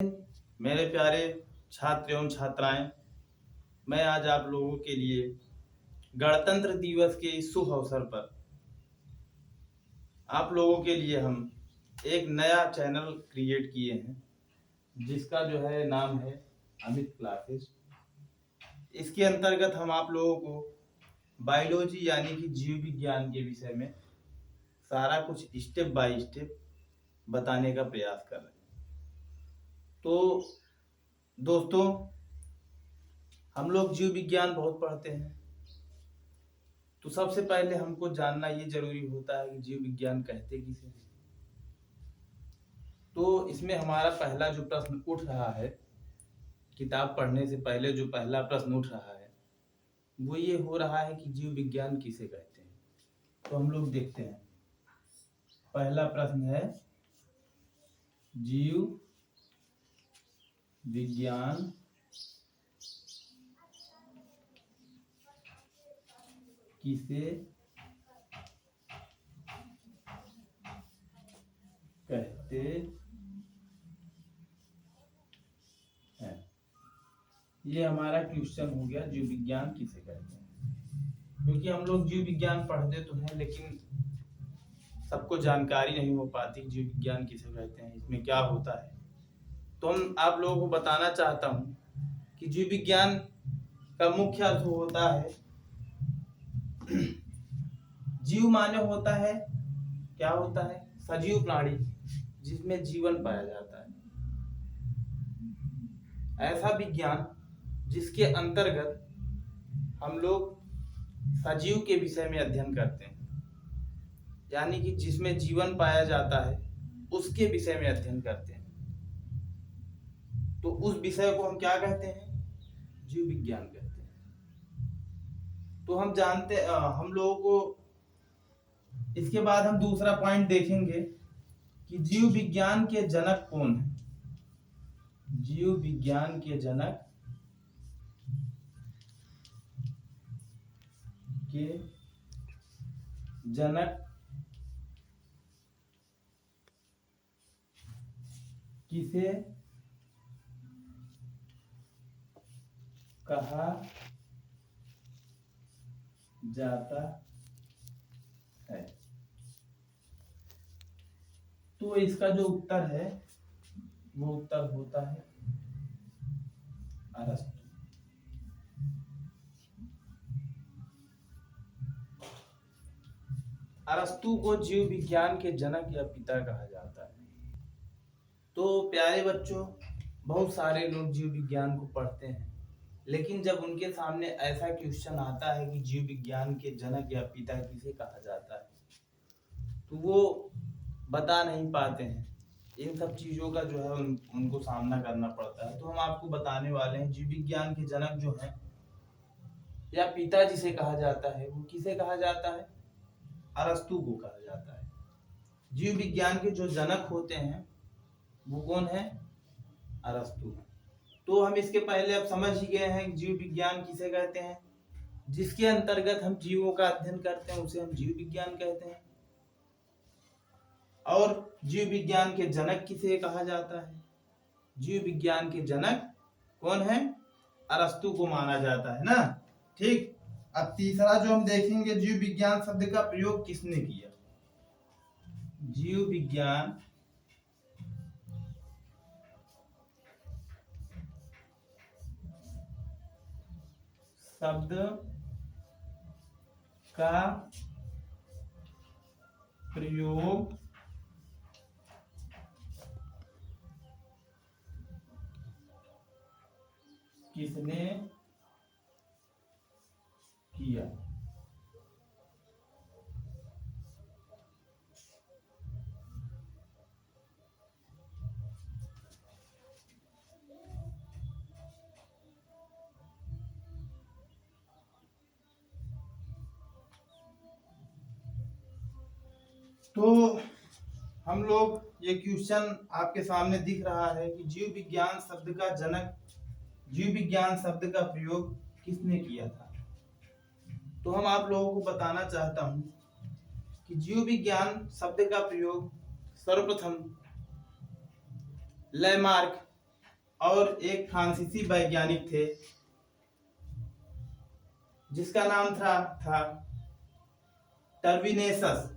मेरे प्यारे छात्र एवं छात्राएं, मैं आज आप लोगों के लिए गणतंत्र दिवस के इस शुभ अवसर पर आप लोगों के लिए हम एक नया चैनल क्रिएट किए हैं, जिसका जो है नाम है अमित क्लासेस। इसके अंतर्गत हम आप लोगों को बायोलॉजी यानी कि जीव विज्ञान के विषय में सारा कुछ स्टेप बाय स्टेप बताने का प्रयास कर रहे हैं। तो दोस्तों, हम लोग जीव विज्ञान बहुत पढ़ते हैं, तो सबसे पहले हमको जानना ये जरूरी होता है कि जीव विज्ञान कहते किसे हैं। तो इसमें हमारा पहला जो प्रश्न उठ रहा है, किताब पढ़ने से पहले जो पहला प्रश्न उठ रहा है वो ये हो रहा है कि जीव विज्ञान किसे कहते हैं। तो हम लोग देखते हैं, पहला प्रश्न है जीव विज्ञान किसे कहते हैं। ये हमारा क्वेश्चन हो गया, जीव विज्ञान किसे कहते हैं। क्योंकि हम लोग जीव विज्ञान पढ़ते तो हैं, लेकिन सबको जानकारी नहीं हो पाती जीव विज्ञान किसे कहते हैं, इसमें क्या होता है। तो हम आप लोगों को बताना चाहता हूँ कि जीव विज्ञान का मुख्य अर्थ होता है, जीव माने होता है, क्या होता है, सजीव प्राणी जिसमें जीवन पाया जाता है। ऐसा विज्ञान जिसके अंतर्गत हम लोग सजीव के विषय में अध्ययन करते हैं, यानी कि जिसमें जीवन पाया जाता है उसके विषय में अध्ययन करते हैं। तो उस विषय को हम क्या कहते हैं, जीव विज्ञान कहते हैं। तो हम जानते हम लोगों को इसके बाद हम दूसरा पॉइंट देखेंगे कि जीव विज्ञान के जनक कौन है। जीव विज्ञान के जनक किसे कहा जाता है। तो इसका जो उत्तर है वो उत्तर होता है अरस्तु। अरस्तु को जीव विज्ञान के जनक या पिता कहा जाता है। तो प्यारे बच्चों, बहुत सारे लोग जीव विज्ञान को पढ़ते हैं, लेकिन जब उनके सामने ऐसा क्वेश्चन आता है कि जीव विज्ञान के जनक या पिता किसे कहा जाता है, तो वो बता नहीं पाते हैं। इन सब चीजों का जो है उनको सामना करना पड़ता है। तो हम आपको बताने वाले हैं, जीव विज्ञान के जनक जो है या पिता जिसे कहा जाता है वो किसे कहा जाता है, अरस्तु को कहा जाता है। जीव विज्ञान के जो जनक होते हैं वो कौन है, अरस्तु। तो हम इसके पहले अब समझ ही गए हैं जीव विज्ञान किसे कहते हैं। जिसके अंतर्गत हम जीवों का अध्ययन करते हैं उसे हम जीव विज्ञान कहते हैं। और जीव विज्ञान के जनक किसे कहा जाता है, जीव विज्ञान के जनक कौन है, अरस्तु को माना जाता है ना। ठीक, अब तीसरा जो हम देखेंगे, जीव विज्ञान शब्द का प्रयोग किसने किया। जीव विज्ञान शब्द का प्रयोग किसने किया। तो हम लोग, ये क्वेश्चन आपके सामने दिख रहा है कि जीव विज्ञान शब्द का जनक, जीव विज्ञान शब्द का प्रयोग किसने किया था। तो हम आप लोगों को बताना चाहता हूं कि जीव विज्ञान शब्द का प्रयोग सर्वप्रथम लैमार्क और एक फ्रांसीसी वैज्ञानिक थे जिसका नाम था टर्बिनेसस।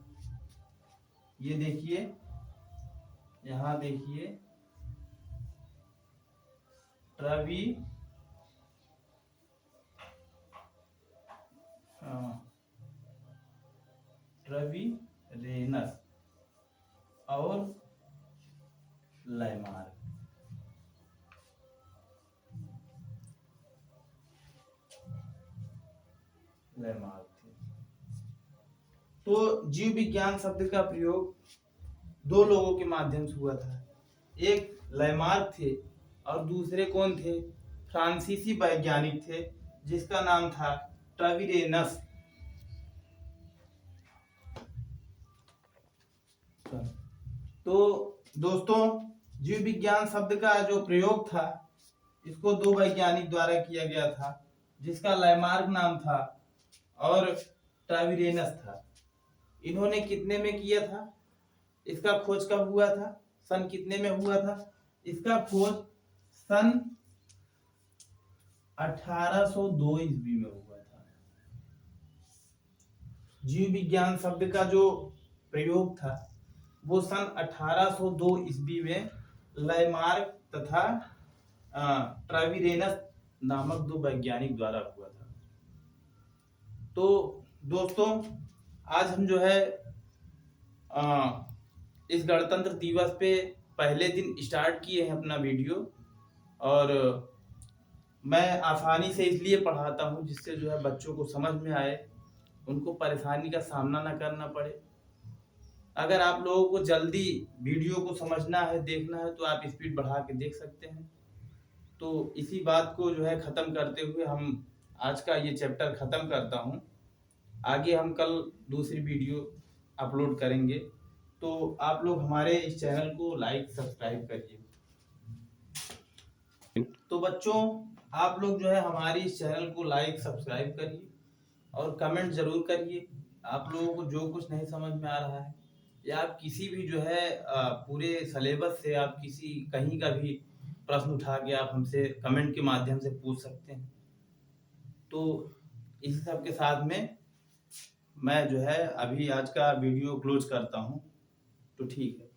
ये देखिए, यहां देखिए, ट्रवीरेनस और लैमार्क। थे। तो जीव विज्ञान शब्द का प्रयोग दो लोगों के माध्यम से हुआ था। एक लैमार्क थे और दूसरे कौन थे? फ्रांसीसी वैज्ञानिक थे जिसका नाम था ट्रवीरेनस। तो दोस्तों, जीव विज्ञान शब्द का जो प्रयोग था इसको दो वैज्ञानिक द्वारा किया गया था जिसका लैमार्क नाम था और ट्रवीरेनस था। इन्होंने कितने में किया था? इसका खोज कब हुआ था? सन कितने में हुआ था? इसका खोज सन 1802 ईस्वी में हुआ था। जीव विज्ञान शब्द का जो प्रयोग था वो सन 1802 ईस्वी में लैमार्क तथा ट्रवीरेनस नामक दो वैज्ञानिक द्वारा हुआ था। तो दोस्तों, आज हम जो है इस गणतंत्र दिवस पे पहले दिन स्टार्ट किए हैं अपना वीडियो, और मैं आसानी से इसलिए पढ़ाता हूँ जिससे जो है बच्चों को समझ में आए, उनको परेशानी का सामना ना करना पड़े। अगर आप लोगों को जल्दी वीडियो को समझना है, देखना है, तो आप स्पीड बढ़ा के देख सकते हैं। तो इसी बात को जो है ख़त्म करते हुए हम आज का ये चैप्टर ख़त्म करता हूँ। आगे हम कल दूसरी वीडियो अपलोड करेंगे। तो आप लोग हमारे इस चैनल को लाइक सब्सक्राइब करिए। तो बच्चों, आप लोग जो है हमारी इस चैनल को लाइक सब्सक्राइब करिए और कमेंट जरूर करिए। आप लोगों को जो कुछ नहीं समझ में आ रहा है या आप किसी भी जो है पूरे सिलेबस से आप किसी कहीं का भी प्रश्न उठा के आप हमसे कमेंट के माध्यम से पूछ सकते हैं। तो इसी सब के साथ में मैं जो है अभी आज का वीडियो क्लोज करता हूँ। तो ठीक है।